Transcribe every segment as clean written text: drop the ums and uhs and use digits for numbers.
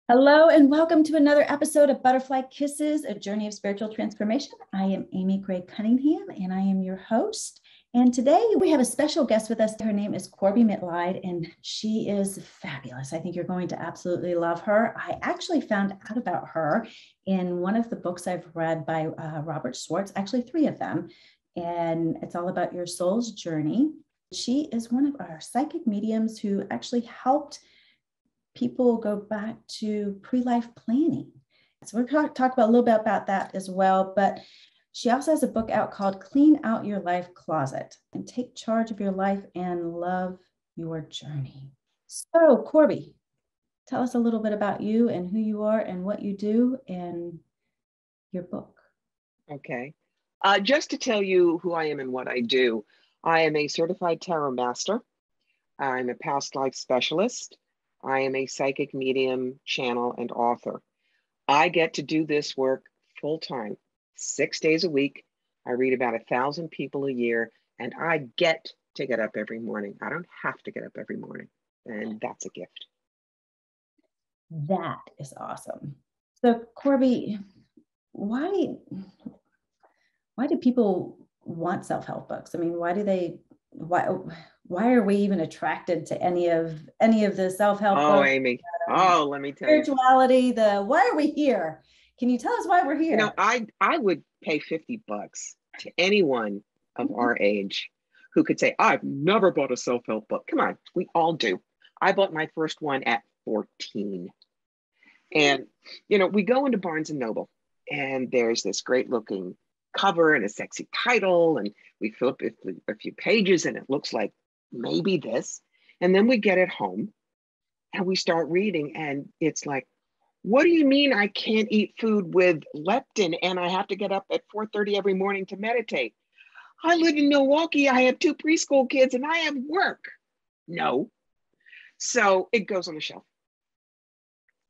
Hello and welcome to another episode of Butterfly Kisses, a journey of spiritual transformation. I am Amy Gray-Cunningham and I am your host. And today we have a special guest with us. Her name is Corbie Mitleid and she is fabulous. I think you're going to absolutely love her. I actually found out about her in one of the books I've read by Robert Schwartz, actually 3 of them. And it's all about your soul's journey. She is one of our psychic mediums who actually helped people go back to pre-life planning. So we're going to talk about a little bit about that as well. But she also has a book out called Clean Out Your Life Closet and Take Charge of Your Life and Love Your Journey. So Corbie, tell us a little bit about you and who you are and what you do and your book. Okay. Just to tell you who I am and what I do, I am a certified tarot master. I'm a past life specialist. I am a psychic medium, channel, and author. I get to do this work full time, 6 days a week. I read about 1,000 people a year, and I get to get up every morning. I don't have to get up every morning, and that's a gift. That is awesome. So Corbie, why do people want self-help books? I mean, why are we even attracted to any of the self-help books? Amy. Let me tell you. Spirituality, why are we here? Can you tell us why we're here? You know, I would pay $50 to anyone of our age who could say, I've never bought a self-help book. Come on, we all do. I bought my first one at 14. And, you know, we go into Barnes & Noble and there's this great looking cover and a sexy title. And we flip a few pages and it looks like maybe this. And then we get it home and we start reading and it's like, what do you mean I can't eat food with leptin and I have to get up at 4:30 every morning to meditate? I live in Milwaukee. I have 2 preschool kids and I have work. No. So it goes on the shelf.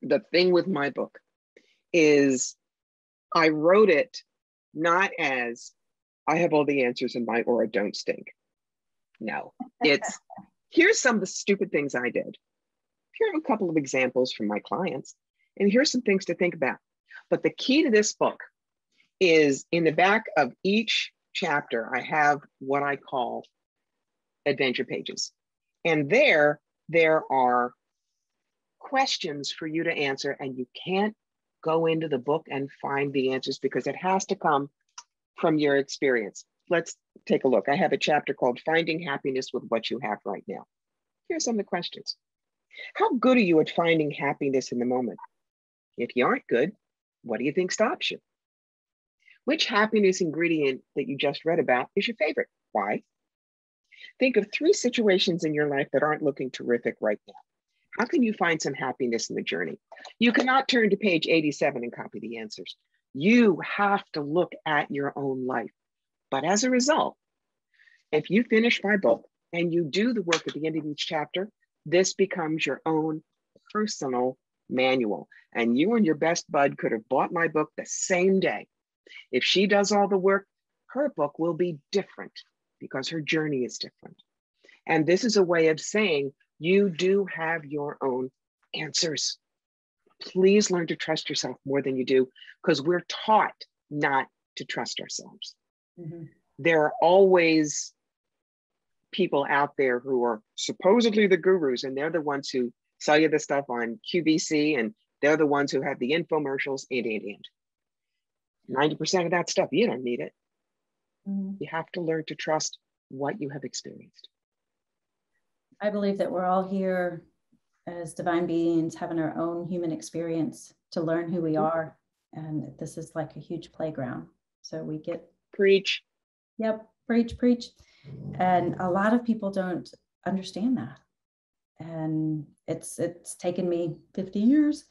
The thing with my book is I wrote it not as I have all the answers in my aura don't stink. No, it's here's some of the stupid things I did. Here are a couple of examples from my clients, and here's some things to think about. But the key to this book is in the back of each chapter, I have what I call adventure pages. And there are questions for you to answer, and you can't go into the book and find the answers because it has to come from your experience. Let's take a look. I have a chapter called Finding Happiness with What You Have Right Now. Here's some of the questions. How good are you at finding happiness in the moment? If you aren't good, what do you think stops you? Which happiness ingredient that you just read about is your favorite? Why? Think of 3 situations in your life that aren't looking terrific right now. How can you find some happiness in the journey? You cannot turn to page 87 and copy the answers. You have to look at your own life. But as a result, if you finish my book and you do the work at the end of each chapter, this becomes your own personal manual. And you and your best bud could have bought my book the same day. If she does all the work, her book will be different because her journey is different. And this is a way of saying you do have your own answers. Please learn to trust yourself more than you do because we're taught not to trust ourselves. Mm-hmm. There are always people out there who are supposedly the gurus, and they're the ones who sell you the stuff on QVC, and they're the ones who have the infomercials, and 90% of that stuff, you don't need it. Mm-hmm. You have to learn to trust what you have experienced. I believe that we're all here as divine beings having our own human experience to learn who we are. And this is like a huge playground. So we get... Preach. Yep, preach. And a lot of people don't understand that. And it's taken me 50 years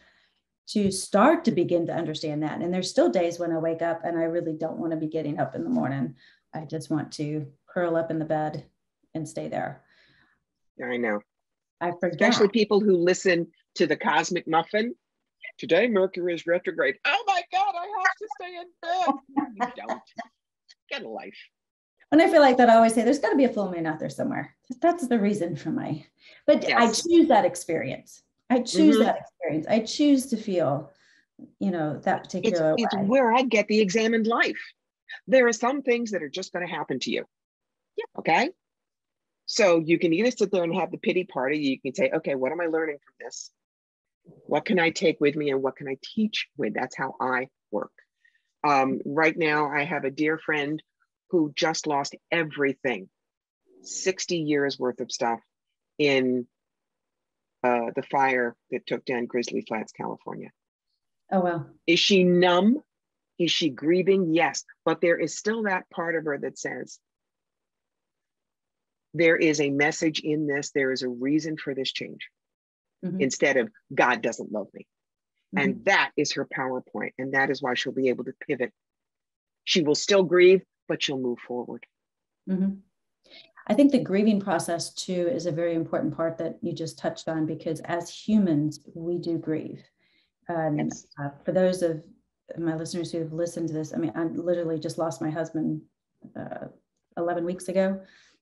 to start to begin to understand that. And there's still days when I wake up and I really don't want to be getting up in the morning. I just want to curl up in the bed and stay there. I know. I forget. Especially people who listen to the Cosmic Muffin. Today, Mercury is retrograde. Oh my God, I have to stay in bed. You don't. Get a life. When I feel like that, I always say, there's got to be a full moon out there somewhere. That's the reason for but yes. I choose that experience. I choose that experience. I choose to feel, that particular It's way. where I get the examined life. There are some things that are just going to happen to you. Yeah. Okay. So you can either sit there and have the pity party. You can say, okay, what am I learning from this? What can I take with me and what can I teach with? That's how I work. Right now, I have a dear friend who just lost everything, 60 years worth of stuff in the fire that took down Grizzly Flats, California. Oh, wow. Is she numb? Is she grieving? Yes. But there is still that part of her that says, there is a message in this. There is a reason for this change. Instead of God doesn't love me. And that is her PowerPoint. And that is why she'll be able to pivot. She will still grieve, but she'll move forward. I think the grieving process too is a very important part that you just touched on, because as humans, we do grieve. And Yes. For those of my listeners who have listened to this, I mean, I literally just lost my husband 11 weeks ago.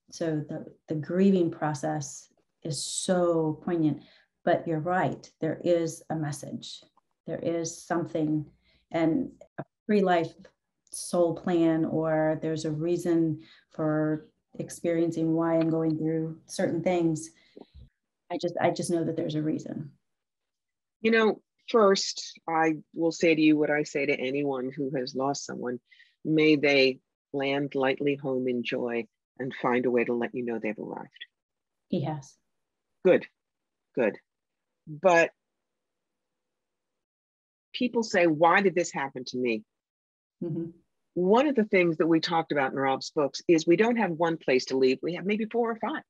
So the grieving process is so poignant. But you're right, there is a message. There is something, and a pre-life soul plan, or there's a reason for experiencing why I'm going through certain things. I just know that there's a reason. First, I will say to you what I say to anyone who has lost someone. May they land lightly home in joy and find a way to let you know they've arrived. He has. Good. But people say, why did this happen to me? One of the things that we talked about in Rob's books is we don't have one place to leave. We have maybe 4 or 5.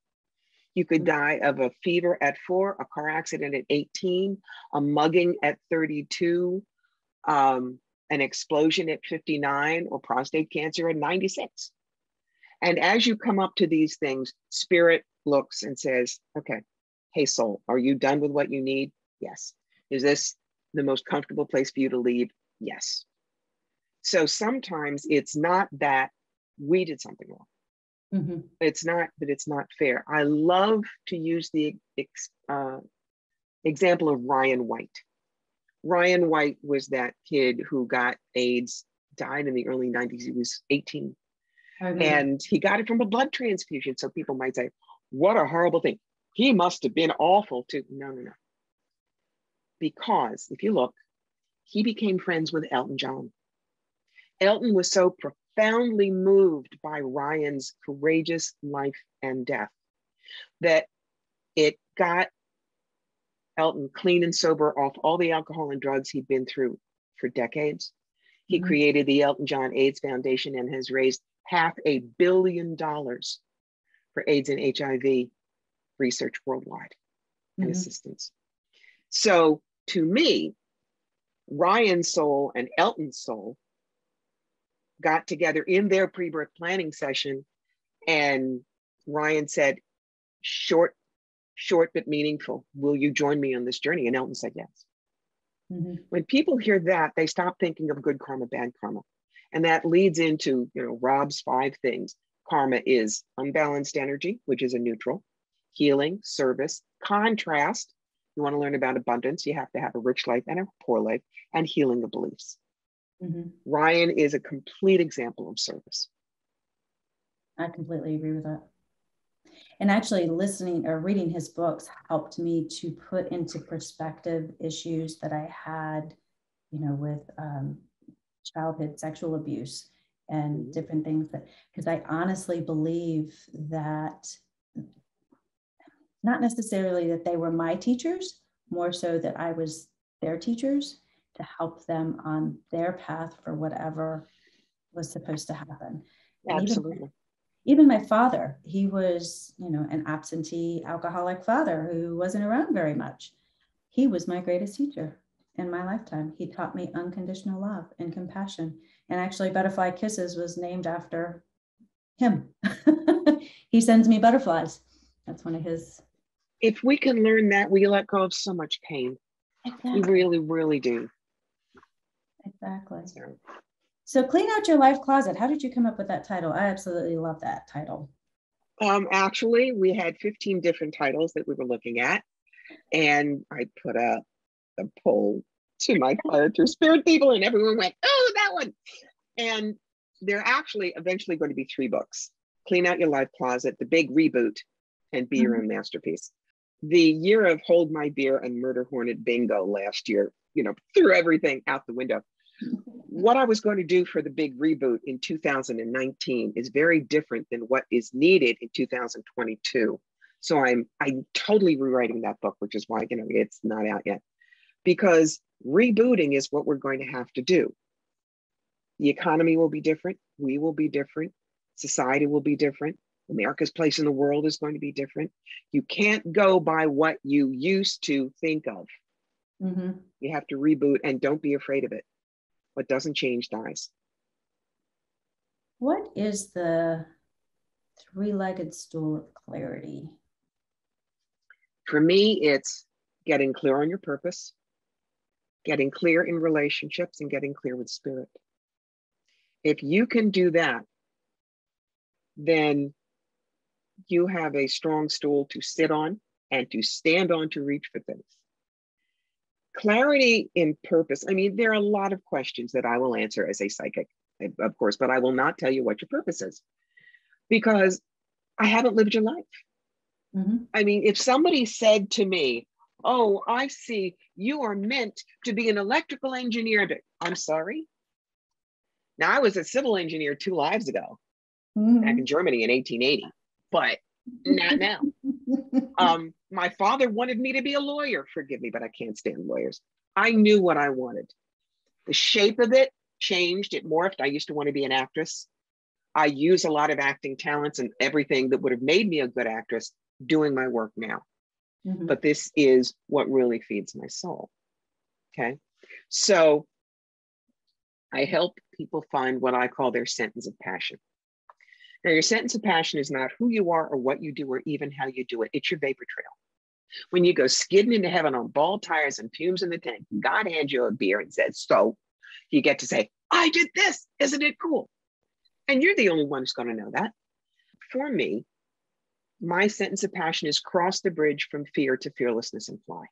You could die of a fever at 4, a car accident at 18, a mugging at 32, an explosion at 59, or prostate cancer at 96. And as you come up to these things, spirit looks and says, okay, hey, soul, are you done with what you need? Yes. Is this the most comfortable place for you to leave? Yes. So sometimes it's not that we did something wrong. It's not that it's not fair. I love to use the example of Ryan White. Ryan White was that kid who got AIDS, died in the early 90s. He was 18. And he got it from a blood transfusion. So people might say, what a horrible thing. He must have been awful too. No. Because if you look, he became friends with Elton John. Elton was so profoundly moved by Ryan's courageous life and death that it got Elton clean and sober off all the alcohol and drugs he'd been through for decades. He created the Elton John AIDS Foundation and has raised $500 million for AIDS and HIV research worldwide and assistance. So to me, Ryan's soul and Elton's soul got together in their pre-birth planning session, and Ryan said, short but meaningful, will you join me on this journey? And Elton said yes. When people hear that, they stop thinking of good karma, bad karma. And that leads into, Rob's 5 things. Karma is unbalanced energy, which is a neutral, healing, service, contrast. You want to learn about abundance, you have to have a rich life and a poor life, and healing of beliefs. Ryan is a complete example of service. I completely agree with that. And actually listening or reading his books helped me to put into perspective issues that I had, with childhood sexual abuse and different things, because I honestly believe that not necessarily that they were my teachers, more so that I was their teachers to help them on their path for whatever was supposed to happen. Absolutely. Even my father, he was, an absentee alcoholic father who wasn't around very much. He was my greatest teacher in my lifetime. He taught me unconditional love and compassion. And actually, Butterfly Kisses was named after him. He sends me butterflies. That's one of his. If we can learn that, we let go of so much pain. Exactly. We really, really do. Exactly. So Clean Out Your Life Closet. How did you come up with that title? I absolutely love that title. Actually, we had 15 different titles that we were looking at. And I put out a poll to my fire through spirit people, and everyone went, oh, that one. And they're actually eventually going to be 3 books: Clean Out Your Life Closet, The Big Reboot, and Be Your Own Masterpiece. The year of Hold My Beer and Murder Hornet bingo last year, threw everything out the window. What I was going to do for the Big Reboot in 2019 is very different than what is needed in 2022. So I'm totally rewriting that book, which is why it's not out yet, because rebooting is what we're going to have to do. The economy will be different. We will be different. Society will be different. America's place in the world is going to be different. You can't go by what you used to think of. Mm-hmm. You have to reboot, and don't be afraid of it. What doesn't change dies. What is the 3-legged stool of clarity? For me, it's getting clear on your purpose, getting clear in relationships, and getting clear with spirit. If you can do that, then you have a strong stool to sit on and to stand on to reach for things. Clarity in purpose. I mean, there are a lot of questions that I will answer as a psychic, of course, but I will not tell you what your purpose is, because I haven't lived your life. Mm-hmm. I mean, if somebody said to me, oh, I see you are meant to be an electrical engineer, I'm sorry. Now, I was a civil engineer 2 lives ago, back in Germany in 1880, but not now. My father wanted me to be a lawyer. Forgive me, but I can't stand lawyers. I knew what I wanted. The shape of it changed, it morphed. I used to want to be an actress. I use a lot of acting talents and everything that would have made me a good actress doing my work now. Mm-hmm. But this is what really feeds my soul. Okay. So I help people find what I call their sentence of passion. Now, your sentence of passion is not who you are or what you do or even how you do it. It's your vapor trail. When you go skidding into heaven on bald tires and fumes in the tank, God hands you a beer and says, so you get to say, I did this. Isn't it cool? And you're the only one who's going to know that. For me, my sentence of passion is cross the bridge from fear to fearlessness and fly.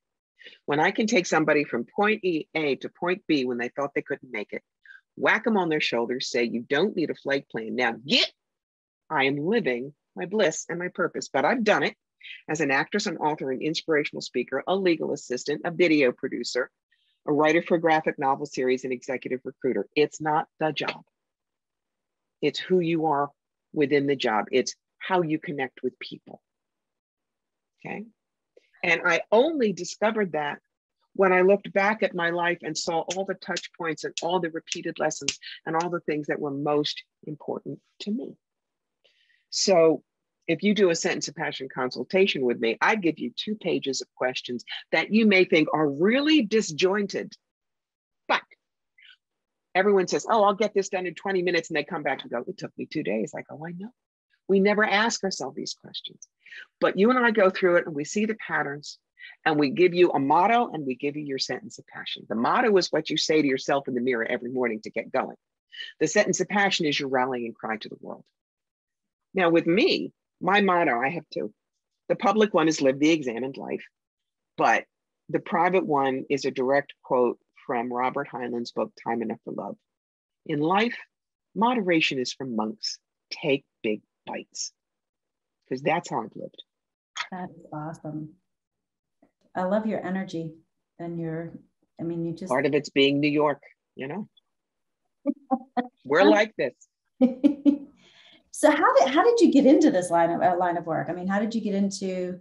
When I can take somebody from point A to point B when they thought they couldn't make it, whack them on their shoulders, say, you don't need a flight plan. Now get, I am living my bliss and my purpose, but I've done it as an actress, an author, an inspirational speaker, a legal assistant, a video producer, a writer for graphic novel series, an executive recruiter. It's not the job. It's who you are within the job. It's how you connect with people. Okay. And I only discovered that when I looked back at my life and saw all the touch points and all the repeated lessons and all the things that were most important to me. So if you do a sentence of passion consultation with me, I give you 2 pages of questions that you may think are really disjointed, but everyone says, oh, I'll get this done in 20 minutes. And they come back and go, it took me 2 days. I go, I know. We never ask ourselves these questions, but you and I go through it and we see the patterns and we give you a motto and we give you your sentence of passion. The motto is what you say to yourself in the mirror every morning to get going. The sentence of passion is your rallying cry to the world. Now with me, my motto, I have 2. The public one is live the examined life, but the private one is a direct quote from Robert Heinlein's book, Time Enough for Love. In life, moderation is for monks. Take big bites, because that's how I've lived. That's awesome. I love your energy and you just. Part of it's being New York, We're like this. So how did you get into this line of work? I mean, how did you get into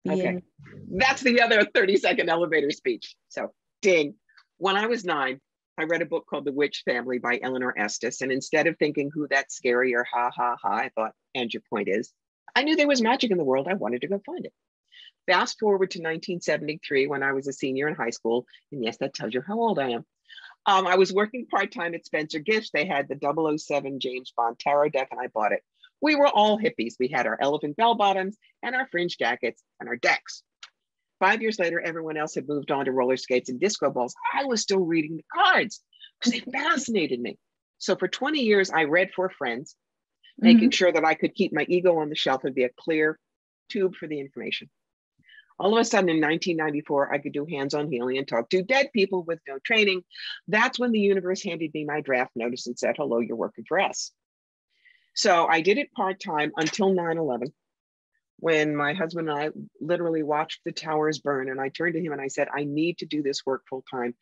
being? Okay. That's the other 30-second elevator speech. So ding. When I was 9, I read a book called The Witch Family by Eleanor Estes. And instead of thinking, who that's scary or ha, ha, ha, I thought, and your point is, I knew there was magic in the world. I wanted to go find it. Fast forward to 1973 when I was a senior in high school. And yes, that tells you how old I am. I was working part-time at Spencer Gifts. They had the 007 James Bond tarot deck and I bought it. We were all hippies. We had our elephant bell bottoms and our fringe jackets and our decks. 5 years later, everyone else had moved on to roller skates and disco balls. I was still reading the cards because they fascinated me. So for 20 years, I read for friends, making sure that I could keep my ego on the shelf and be a clear tube for the information. All of a sudden in 1994, I could do hands-on healing and talk to dead people with no training. That's when the universe handed me my draft notice and said, hello, you're working for us. So I did it part-time until 9/11, when my husband and I literally watched the towers burn. And I turned to him and I said, I need to do this work full-time.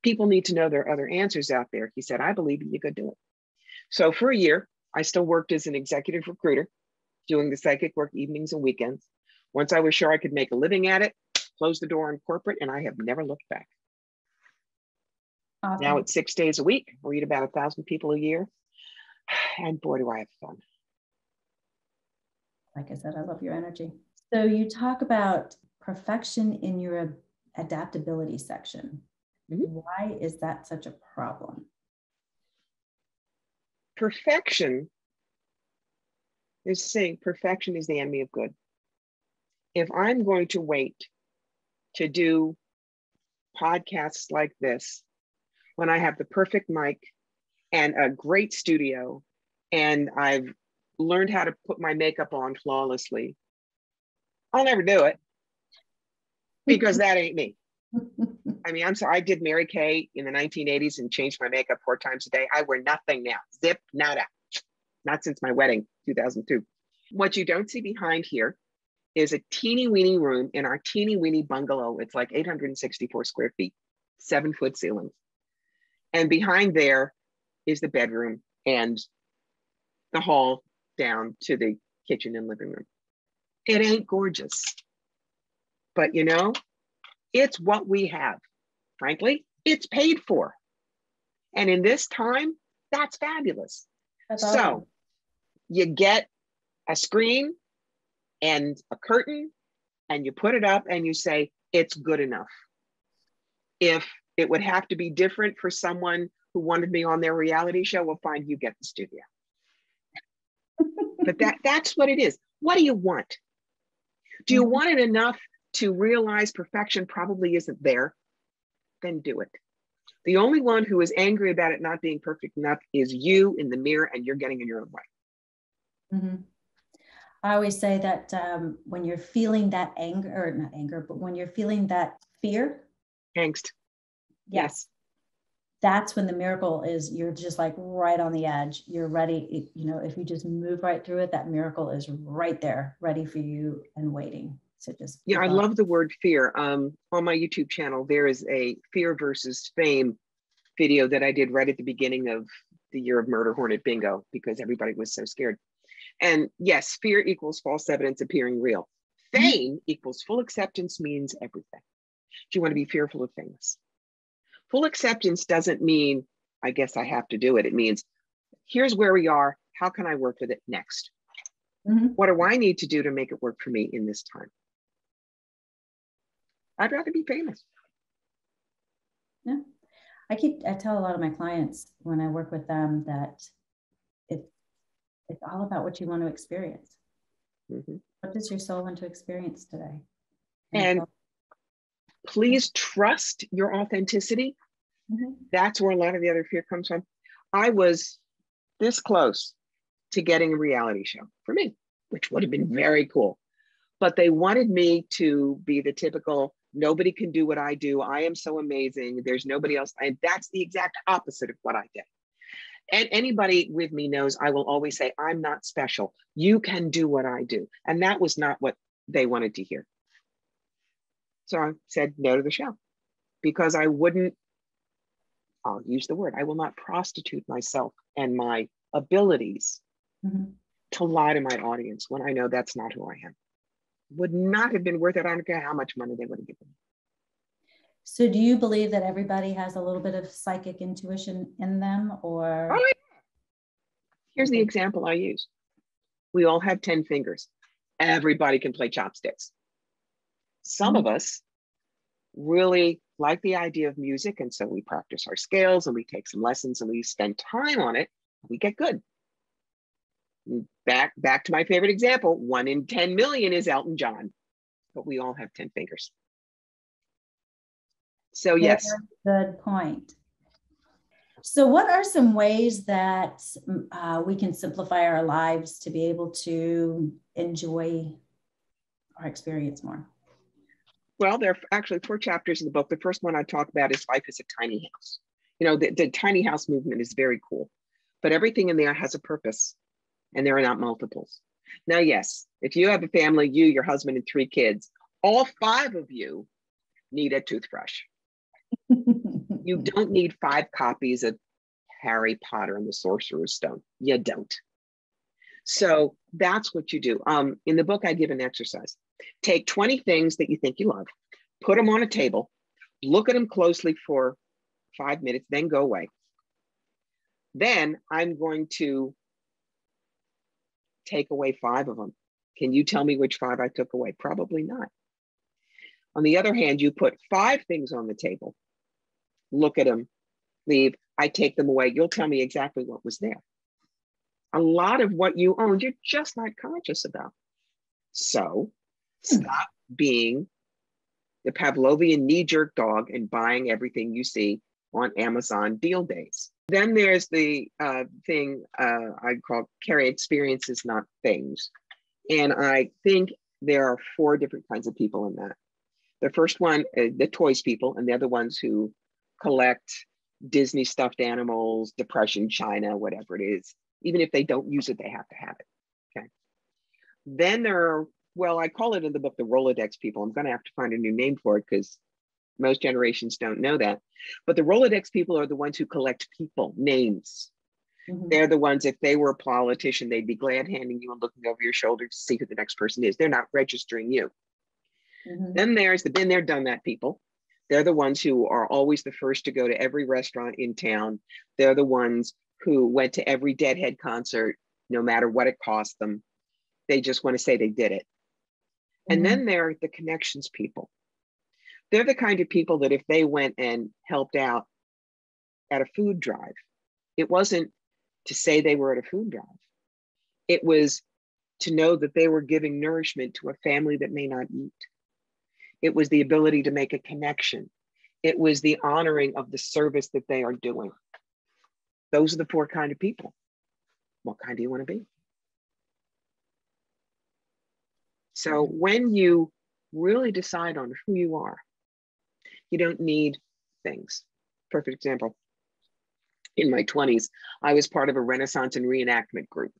People need to know there are other answers out there. He said, I believe you could do it. So for a year, I still worked as an executive recruiter, doing the psychic work evenings and weekends. Once I was sure I could make a living at it, closed the door on corporate, and I have never looked back. Awesome. Now it's 6 days a week. I read about 1,000 people a year. And boy, do I have fun. Like I said, I love your energy. So you talk about perfection in your adaptability section. Mm-hmm. Why is that such a problem? Perfection is saying perfection is the enemy of good. If I'm going to wait to do podcasts like this, when I have the perfect mic and a great studio, and I've learned how to put my makeup on flawlessly, I'll never do it, because that ain't me. I mean, I'm sorry, I did Mary Kay in the 1980s and changed my makeup 4 times a day. I wear nothing now, zip, nada, not since my wedding, 2002. What you don't see behind here is a teeny weeny room in our teeny weeny bungalow. It's like 864 square feet, 7-foot ceilings. And behind there is the bedroom and the hall down to the kitchen and living room. It ain't gorgeous, but you know, it's what we have. Frankly, it's paid for. And in this time, that's fabulous. That's awesome. So you get a screen and a curtain and you put it up and you say, it's good enough. If it would have to be different for someone who wanted me on their reality show, well, fine, you get the studio. But that's what it is. What do you want? Do you want it enough to realize perfection probably isn't there? Then do it. The only one who is angry about it not being perfect enough is you in the mirror, and you're getting in your own way. Mm-hmm. I always say that when you're feeling that anger, or not anger, but when you're feeling that fear, angst. Yes. That's when the miracle is. You're just like right on the edge. You're ready. You know, if you just move right through it, that miracle is right there, ready for you and waiting. So just I love the word fear. On my YouTube channel, there is a fear versus fame video that I did right at the beginning of the year of Murder Hornet Bingo, because everybody was so scared. And yes, fear equals false evidence appearing real. Fame equals full acceptance means everything. Do you want to be fearful of famous? Full acceptance doesn't mean, I guess I have to do it. It means, here's where we are. How can I work with it next? Mm-hmm. What do I need to do to make it work for me in this time? I'd rather be famous. Yeah. I tell a lot of my clients when I work with them that it's all about what you want to experience. Mm-hmm. What does your soul want to experience today? And please trust your authenticity. Mm-hmm. That's where a lot of the other fear comes from. I was this close to getting a reality show for me, which would have been very cool. But they wanted me to be the typical, nobody can do what I do. I am so amazing. There's nobody else. And that's the exact opposite of what I did. And anybody with me knows I will always say, I'm not special. You can do what I do. And that was not what they wanted to hear. So I said no to the show, because I wouldn't, I'll use the word, I will not prostitute myself and my abilities to lie to my audience when I know that's not who I am. Would not have been worth it. I don't care how much money they would have given me. So do you believe that everybody has a little bit of psychic intuition in them, or? Oh, yeah. Here's the example I use. We all have 10 fingers. Everybody can play chopsticks. Some of us really like the idea of music, and so we practice our scales and we take some lessons and we spend time on it. We get good. Back to my favorite example, 1 in 10 million is Elton John, but we all have 10 fingers. So yes. Good point. So what are some ways that we can simplify our lives to be able to enjoy our experience more? Well, there are actually 4 chapters in the book. The first one I talk about is life is a tiny house. The tiny house movement is very cool, but everything in there has a purpose, and there are not multiples. Now, yes, if you have a family, you, your husband, and 3 kids, all 5 of you need a toothbrush. You don't need 5 copies of Harry Potter and the Sorcerer's Stone. You don't. So that's what you do. In the book, I give an exercise. Take 20 things that you think you love, put them on a table, look at them closely for 5 minutes, then go away. Then I'm going to take away 5 of them. Can you tell me which 5 I took away? Probably not. On the other hand, you put 5 things on the table, look at them, leave, I take them away. You'll tell me exactly what was there. A lot of what you own, you're just not conscious about. So stop being the Pavlovian knee-jerk dog and buying everything you see on Amazon deal days. Then there's the thing I call carry experiences, not things. And I think there are 4 different kinds of people in that. The first one, the toys people, and the other ones who collect Disney stuffed animals, Depression China, whatever it is. Even if they don't use it, they have to have it. Okay. Then there are, well, I call it in the book the Rolodex people. I'm going to have to find a new name for it because most generations don't know that. But the Rolodex people are the ones who collect people, names. Mm-hmm. They're the ones, if they were a politician, they'd be glad handing you and looking over your shoulder to see who the next person is. They're not registering you. Mm-hmm. Then there's the been there, done that people. They're the ones who are always the first to go to every restaurant in town. They're the ones who went to every Deadhead concert, no matter what it cost them. They just want to say they did it. Mm-hmm. And then there are the connections people. They're the kind of people that if they went and helped out at a food drive, it wasn't to say they were at a food drive. It was to know that they were giving nourishment to a family that may not eat. It was the ability to make a connection. It was the honoring of the service that they are doing. Those are the 4 kind of people. What kind do you want to be? So when you really decide on who you are, you don't need things. Perfect example. In my 20s, I was part of a Renaissance and reenactment group.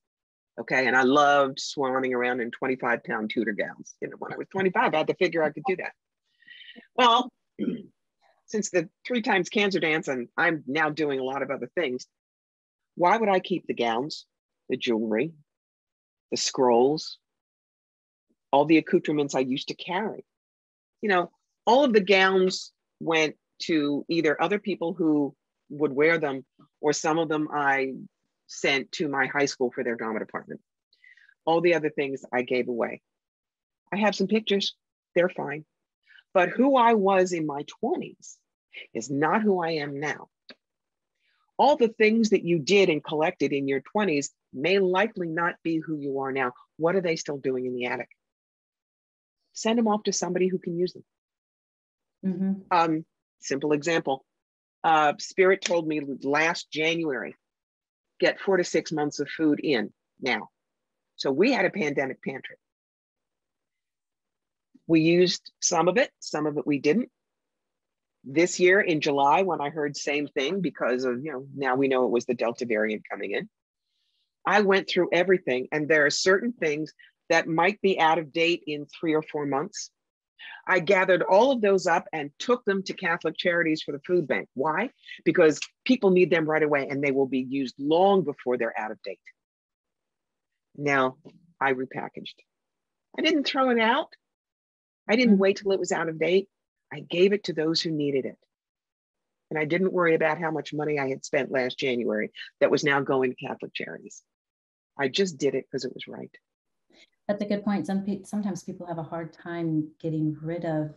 Okay. And I loved swanning around in 25-pound Tudor gowns. When I was 25, I had to figure I could do that. Well, since the 3 times cancer dance, and I'm now doing a lot of other things, why would I keep the gowns, the jewelry, the scrolls, all the accoutrements I used to carry? All of the gowns went to either other people who would wear them, or some of them I sent to my high school for their drama department. All the other things I gave away. I have some pictures, they're fine. But who I was in my 20s is not who I am now. All the things that you did and collected in your 20s may likely not be who you are now. What are they still doing in the attic? Send them off to somebody who can use them. Mm-hmm. Simple example. Spirit told me last January, get 4 to 6 months of food in now. So we had a pandemic pantry. We used some of it we didn't. This year in July, when I heard same thing because of, now we know it was the Delta variant coming in, I went through everything, and there are certain things that might be out of date in 3 or 4 months. I gathered all of those up and took them to Catholic Charities for the food bank. Why? Because people need them right away, and they will be used long before they're out of date. Now, I repackaged. I didn't throw it out. I didn't wait till it was out of date. I gave it to those who needed it. And I didn't worry about how much money I had spent last January that was now going to Catholic Charities. I just did it because it was right. That's a good point. Sometimes people have a hard time getting rid of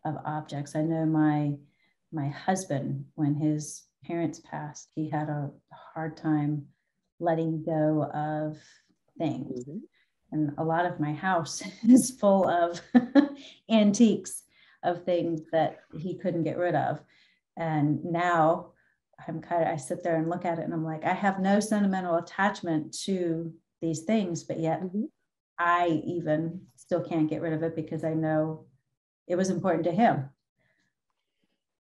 objects. I know my husband, when his parents passed, he had a hard time letting go of things. Mm-hmm. And a lot of my house is full of antiques of things that he couldn't get rid of. And now I sit there and look at it and I'm like, I have no sentimental attachment to these things, but yet I even still can't get rid of it because I know it was important to him.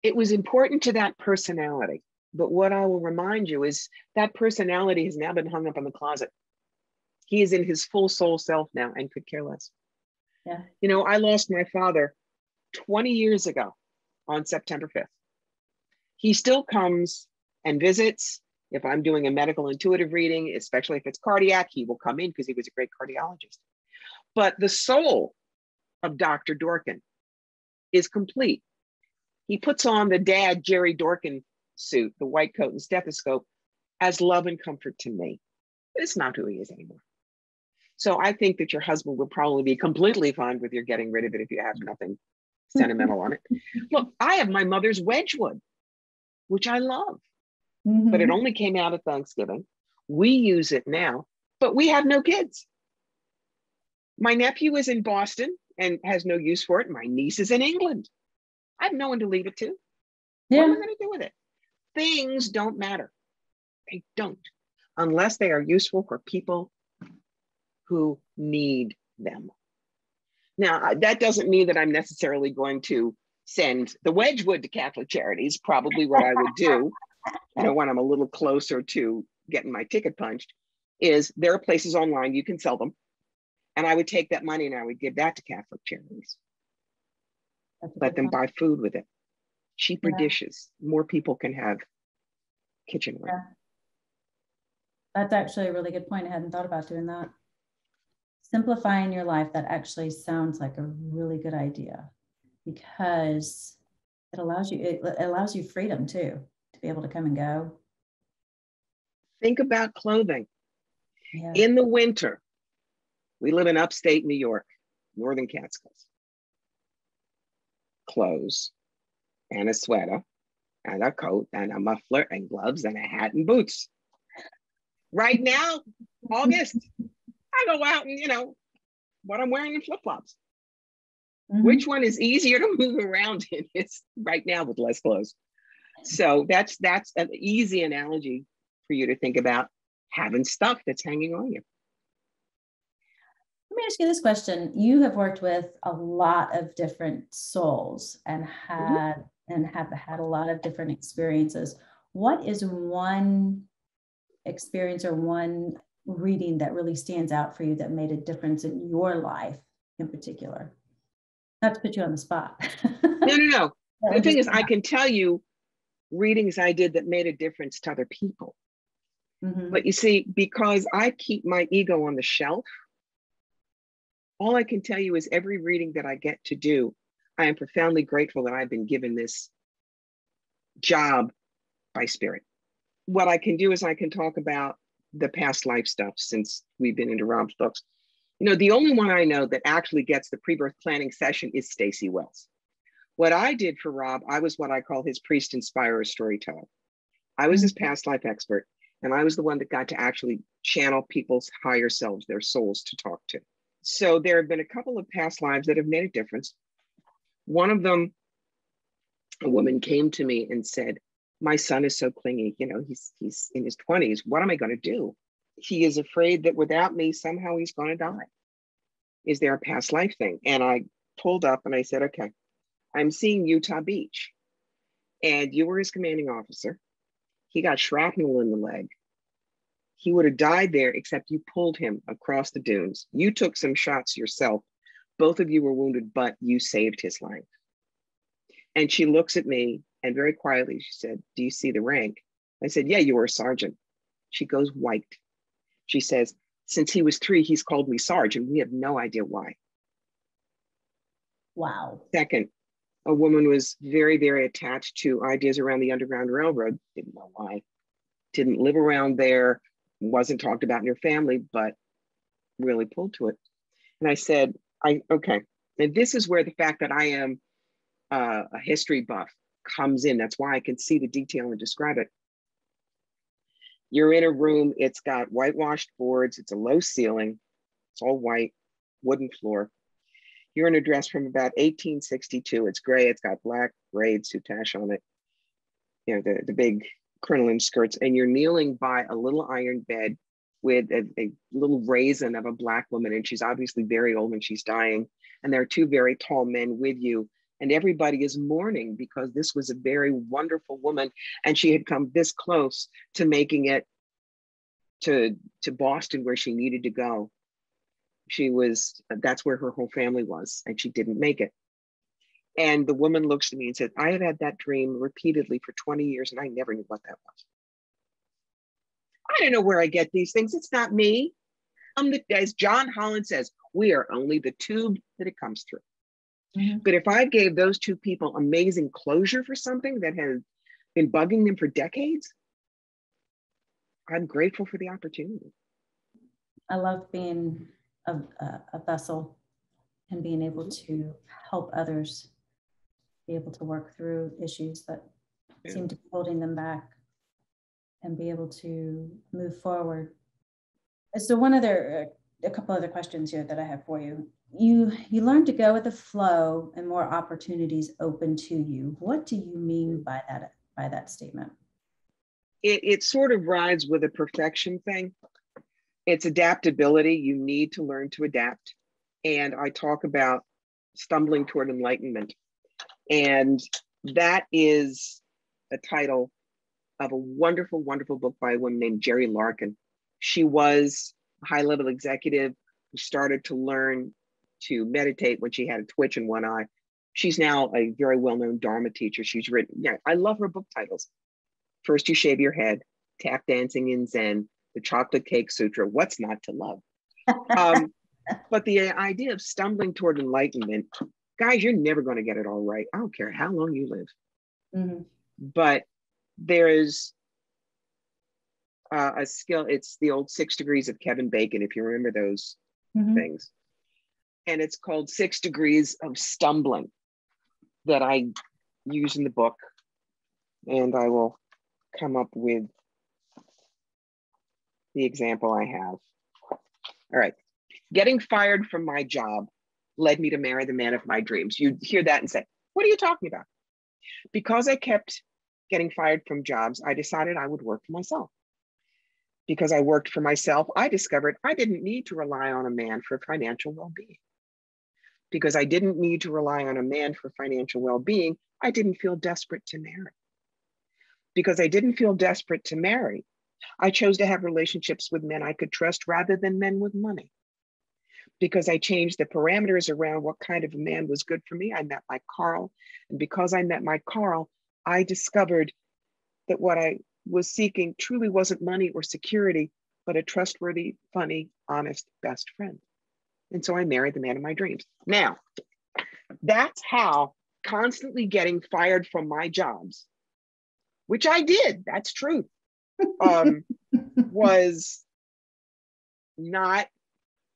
It was important to that personality. But what I will remind you is that personality has now been hung up in the closet. He is in his full soul self now and could care less. Yeah. You know, I lost my father 20 years ago on September 5th. He still comes and visits. If I'm doing a medical intuitive reading, especially if it's cardiac, he will come in because he was a great cardiologist. But the soul of Dr. Dorkin is complete. He puts on the dad Jerry Dorkin suit, the white coat and stethoscope, as love and comfort to me. It's not who he is anymore. So I think that your husband will probably be completely fine with your getting rid of it if you have nothing sentimental on it. Look, I have my mother's Wedgwood, which I love, but it only came out at Thanksgiving. We use it now, but we have no kids. My nephew is in Boston and has no use for it. My niece is in England. I have no one to leave it to. Yeah. What am I going to do with it? Things don't matter. They don't, unless they are useful for people who need them. Now, that doesn't mean that I'm necessarily going to send the Wedgwood to Catholic Charities. Probably what I would do, you know, when I'm a little closer to getting my ticket punched, is there are places online you can sell them. And I would take that money and I would give that to Catholic Charities. Let them buy food with it. Cheaper dishes. More people can have kitchenware. Yeah. That's actually a really good point. I hadn't thought about doing that. Simplifying your life, that actually sounds like a really good idea, because it allows you freedom too, to be able to come and go. Think about clothing. Yeah. In the winter, we live in upstate New York, Northern Catskills. Clothes and a sweater and a coat and a muffler and gloves and a hat and boots. Right now, August, I go out and, you know, what I'm wearing in flip-flops. Which one is easier to move around in? It's right now with less clothes. So that's an easy analogy for you to think about having stuff that's hanging on you. Let me ask you this question. You have worked with a lot of different souls and have had a lot of different experiences. What is one experience or one reading that really stands out for you that made a difference in your life in particular? Not to put you on the spot. No. The thing is, I can tell you readings I did that made a difference to other people. But you see, because I keep my ego on the shelf, all I can tell you is every reading that I get to do, I am profoundly grateful that I've been given this job by spirit. What I can do is I can talk about the past life stuff since we've been into Rob's books. You know, the only one I know that actually gets the pre-birth planning session is Stacey Wells. What I did for Rob, I was what I call his priest inspirer storyteller. I was his past life expert, and I was the one that got to actually channel people's higher selves, their souls, to talk to. So there have been a couple of past lives that have made a difference. One of them, a woman came to me and said, my son is so clingy, you know, he's in his 20s. What am I going to do? He is afraid that without me, somehow he's going to die. Is there a past life thing? And I pulled up and I said, okay, I'm seeing Utah Beach. And you were his commanding officer. He got shrapnel in the leg. He would have died there, except you pulled him across the dunes. You took some shots yourself. Both of you were wounded, but you saved his life. And she looks at me and very quietly, she said, do you see the rank? I said, yeah, you were a sergeant. She goes white. She says, since he was 3, he's called me Sarge, and we have no idea why. Wow. Second, a woman was very, very attached to ideas around the Underground Railroad. Didn't know why. Didn't live around there. Wasn't talked about in your family, but really pulled to it. And I said, okay. And this is where the fact that I am a history buff comes in. That's why I can see the detail and describe it. You're in a room, it's got whitewashed boards, it's a low ceiling, it's all white, wooden floor. You're in a dress from about 1862. It's gray, it's got black braid soutache on it, you know, the big crinoline skirts, and you're kneeling by a little iron bed with a little raisin of a Black woman, and she's obviously very old and she's dying. And there are two very tall men with you, and everybody is mourning because this was a very wonderful woman, and she had come this close to making it to Boston, where she needed to go. That's where her whole family was, and she didn't make it. And the woman looks at me and said, I have had that dream repeatedly for 20 years, and I never knew what that was. I don't know where I get these things. It's not me. As John Holland says, we are only the tube that it comes through. Mm-hmm. But if I gave those two people amazing closure for something that has been bugging them for decades, I'm grateful for the opportunity. I love being a vessel and being able to help others be able to work through issues that seem to be holding them back and be able to move forward. So a couple other questions here that I have for you. You learn to go with the flow and more opportunities open to you. What do you mean by that statement? It sort of rides with a perfection thing. It's adaptability. You need to learn to adapt. And I talk about stumbling toward enlightenment. And that is a title of a wonderful, wonderful book by a woman named Jerry Larkin. She was a high-level executive who started to learn to meditate when she had a twitch in one eye. She's now a very well-known Dharma teacher. She's written, I love her book titles. First You Shave Your Head, Tap Dancing in Zen, The Chocolate Cake Sutra, What's Not to Love? But the idea of stumbling toward enlightenment, guys, you're never going to get it all right. I don't care how long you live. Mm-hmm. But there is a skill. It's the old 6 degrees of Kevin Bacon, if you remember those things. And it's called 6 degrees of stumbling that I use in the book. And I will come up with the example I have. All right. Getting fired from my job led me to marry the man of my dreams. You hear that and say, what are you talking about? Because I kept getting fired from jobs, I decided I would work for myself. Because I worked for myself, I discovered I didn't need to rely on a man for financial well-being. Because I didn't need to rely on a man for financial well-being, I didn't feel desperate to marry. Because I didn't feel desperate to marry, I chose to have relationships with men I could trust rather than men with money. Because I changed the parameters around what kind of a man was good for me, I met my Carl. And because I met my Carl, I discovered that what I was seeking truly wasn't money or security, but a trustworthy, funny, honest best friend. And so I married the man of my dreams. Now, that's how constantly getting fired from my jobs, which I did, that's true, was not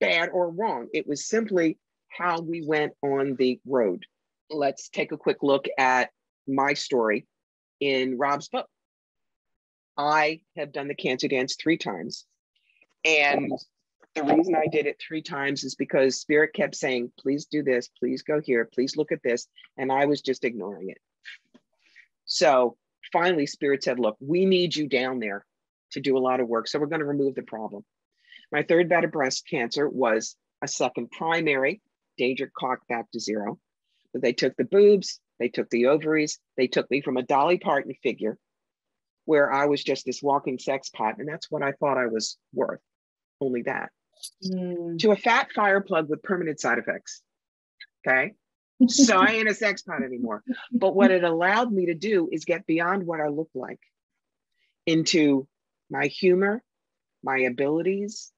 bad or wrong. It was simply how we went on the road. Let's take a quick look at my story in Rob's book. I have done the cancer dance 3 times. And the reason I did it 3 times is because Spirit kept saying, please do this, please go here, please look at this. And I was just ignoring it. So finally, Spirit said, look, we need you down there to do a lot of work. So we're going to remove the problem. My 3rd bout of breast cancer was a 2nd primary, danger clock back to 0. But they took the boobs, they took the ovaries, they took me from a Dolly Parton figure where I was just this walking sex pot. And that's what I thought I was worth, only that, to a fat fire plug with permanent side effects. Okay. So I ain't a sex pot anymore. But what it allowed me to do is get beyond what I look like into my humor, my abilities,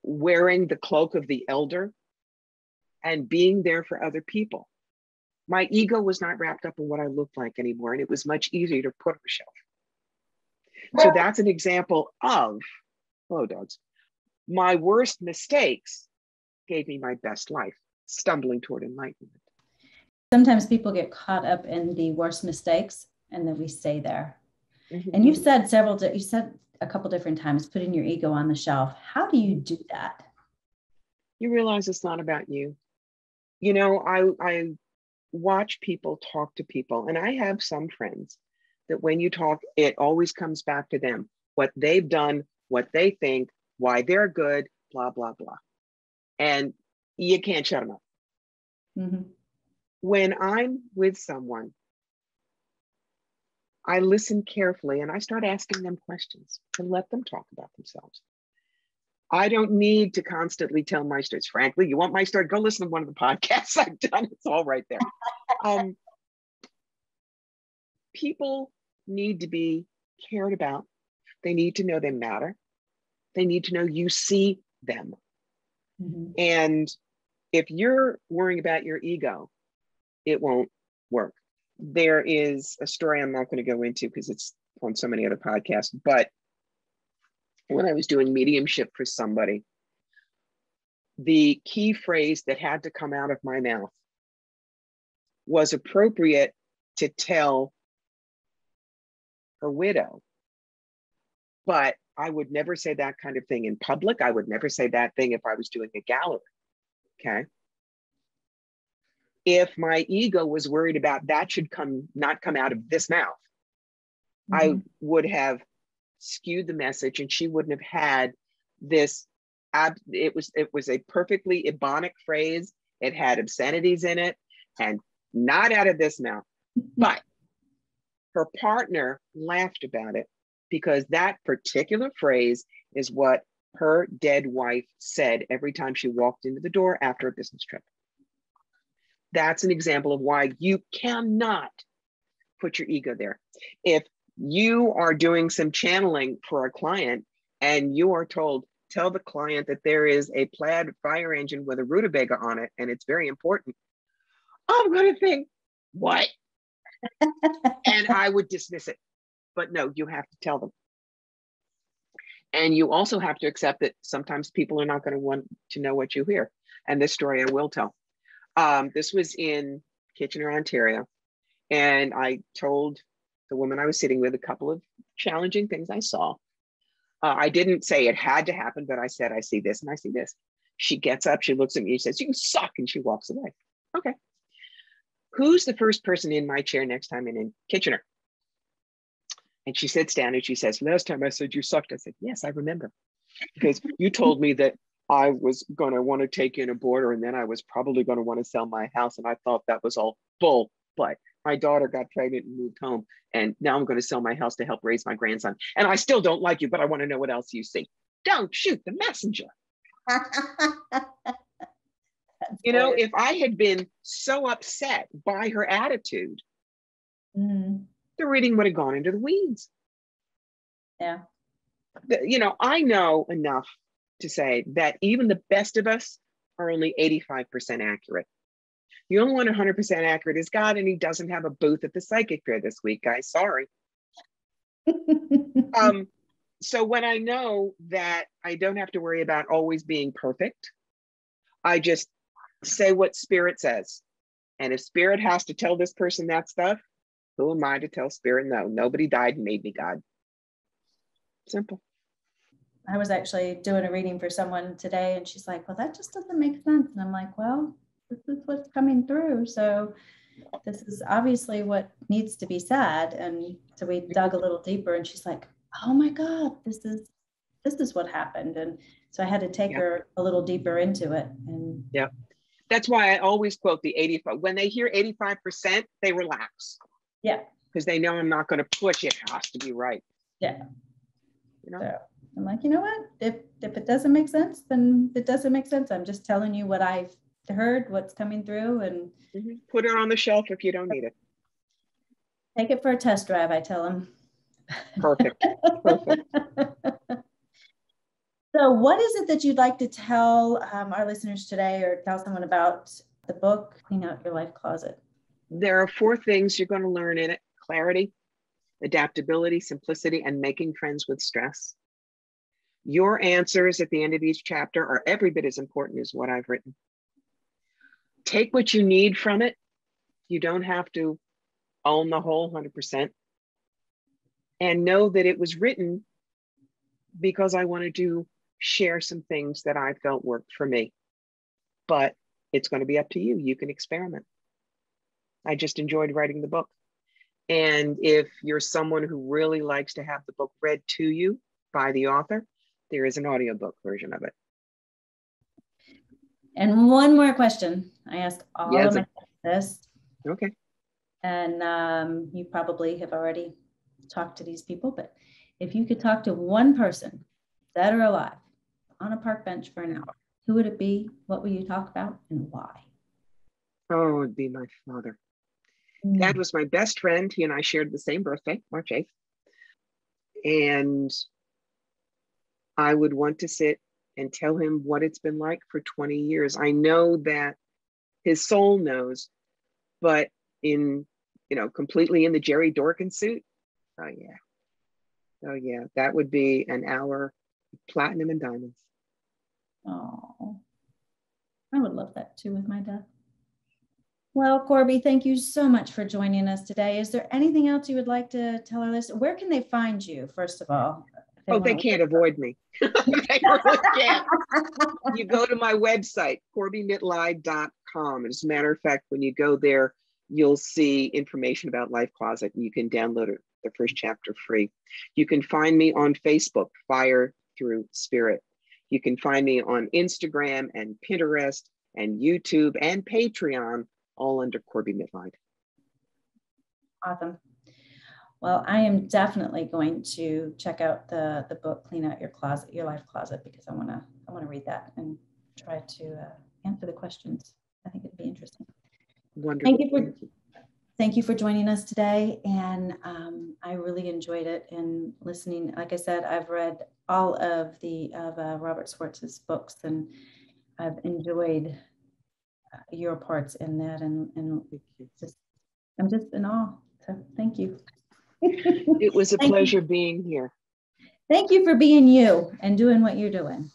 wearing the cloak of the elder and being there for other people. My ego was not wrapped up in what I looked like anymore, and it was much easier to put on a shelf. So that's an example of, hello dogs, my worst mistakes gave me my best life, stumbling toward enlightenment. Sometimes people get caught up in the worst mistakes and then we stay there. Mm-hmm. And you've said you said a couple different times, putting your ego on the shelf. How do you do that? You realize it's not about you. I watch people talk to people, and I have some friends that when you talk, it always comes back to them, what they've done, what they think, why they're good, blah, blah, blah. And you can't shut them up. Mm-hmm. When I'm with someone, I listen carefully and I start asking them questions and let them talk about themselves. I don't need to constantly tell my stories. Frankly, you want my story? Go listen to one of the podcasts I've done. It's all right there. People need to be cared about. They need to know they matter. They need to know you see them. Mm-hmm. And if you're worrying about your ego, it won't work. There is a story I'm not going to go into because it's on so many other podcasts, but when I was doing mediumship for somebody, the key phrase that had to come out of my mouth was appropriate to tell her widow, but I would never say that kind of thing in public. I would never say that thing if I was doing a gallery, okay? If my ego was worried about that should not come out of this mouth, mm-hmm. I would have skewed the message and she wouldn't have had this. It was a perfectly Ebonic phrase. It had obscenities in it and not out of this mouth. But her partner laughed about it because that particular phrase is what her dead wife said every time she walked into the door after a business trip. That's an example of why you cannot put your ego there. If you are doing some channeling for a client and you are told, tell the client that there is a plaid fire engine with a rutabaga on it and it's very important, I'm going to think, what? And I would dismiss it. But no, you have to tell them. And you also have to accept that sometimes people are not going to want to know what you hear. And this story I will tell. This was in Kitchener, Ontario. And I told the woman I was sitting with a couple of challenging things I saw. I didn't say it had to happen, but I said, I see this and I see this. She gets up, she looks at me, she says, you suck, and she walks away. Okay. Who's the first person in my chair next time in Kitchener? And she sits down and she says, last time I said you sucked. I said, yes, I remember. Because you told me that I was going to want to take in a boarder and then I was probably going to want to sell my house. And I thought that was all bull. But my daughter got pregnant and moved home. And now I'm going to sell my house to help raise my grandson. And I still don't like you, but I want to know what else you see. Don't shoot the messenger. You know, if I had been so upset by her attitude, the reading would have gone into the weeds. Yeah. You know, I know enough to say that even the best of us are only 85% accurate. The only one 100% accurate is God, and he doesn't have a booth at the psychic fair this week, guys. Sorry. So when I know that I don't have to worry about always being perfect, I just say what Spirit says. And if Spirit has to tell this person that stuff, who am I to tell Spirit no? Nobody died and made me God. Simple. I was actually doing a reading for someone today, and she's like, well, that just doesn't make sense. And I'm like, well, this is what's coming through. So this is obviously what needs to be said. And so we dug a little deeper, and she's like, oh my God, this is what happened. And so I had to take her a little deeper into it. And that's why I always quote the 85. When they hear 85%, they relax. Yeah. Because they know I'm not going to push. It has to be right. Yeah. You know? So I'm like, you know what? If it doesn't make sense, then it doesn't make sense. I'm just telling you what I've heard, what's coming through, and put it on the shelf if you don't need it. Take it for a test drive, I tell them. Perfect. Perfect. So what is it that you'd like to tell our listeners today, or tell someone about the book, Clean Out Your Life Closet? There are 4 things you're going to learn in it: clarity, adaptability, simplicity, and making friends with stress. Your answers at the end of each chapter are every bit as important as what I've written. Take what you need from it. You don't have to own the whole 100%. And know that it was written because I wanted to share some things that I felt worked for me. But it's going to be up to you. You can experiment. I just enjoyed writing the book. And if you're someone who really likes to have the book read to you by the author, There is an audiobook version of it. And one more question. I ask all of my guests. Okay. And you probably have already talked to these people, but if you could talk to one person, dead or alive, on a park bench for an hour, who would it be? What would you talk about and why? Oh, it'd be my father. Dad was my best friend. He and I shared the same birthday, March 8th. And I would want to sit and tell him what it's been like for 20 years. I know that his soul knows, but completely in the Jerry Dorkin suit. Oh yeah. That would be an hour, platinum and diamonds. Oh, I would love that too with my dad. Well, Corbie, thank you so much for joining us today. Is there anything else you would like to tell our listeners? Where can they find you, first of all? They can't avoid me. They really can't. You go to my website, CorbieMitleid.com. As a matter of fact, when you go there, you'll see information about Life Closet, and you can download it, the first chapter free. You can find me on Facebook, Fire Through Spirit. You can find me on Instagram and Pinterest and YouTube and Patreon, all under Corbie Mitleid. Awesome. Well, I am definitely going to check out the book, Clean Out Your Closet, Your Life Closet, because I want to read that and try to answer the questions. I think it'd be interesting. Wonderful. Thank you for joining us today, and I really enjoyed it and listening. Like I said, I've read all of Robert Schwartz's books, and I've enjoyed your parts in that, and I'm just in awe. So thank you. It was a pleasure being here. Thank you for being you and doing what you're doing.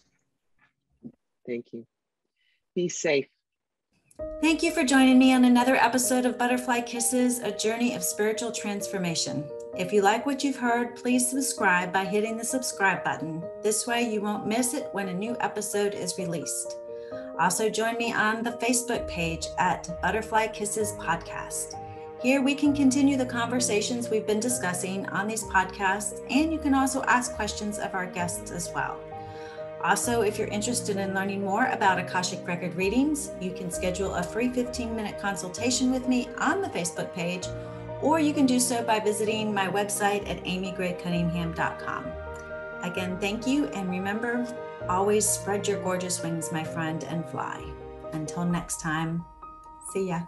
Thank you. Be safe. Thank you for joining me on another episode of Butterfly Kisses, a journey of spiritual transformation. If you like what you've heard, please subscribe by hitting the subscribe button. This way you won't miss it when a new episode is released. Also join me on the Facebook page at Butterfly Kisses Podcast. Here we can continue the conversations we've been discussing on these podcasts, and you can also ask questions of our guests as well. Also, if you're interested in learning more about Akashic Record readings, you can schedule a free 15-minute consultation with me on the Facebook page, or you can do so by visiting my website at amygray-cunningham.com. Again, thank you, and remember, always spread your gorgeous wings, my friend, and fly. Until next time, see ya.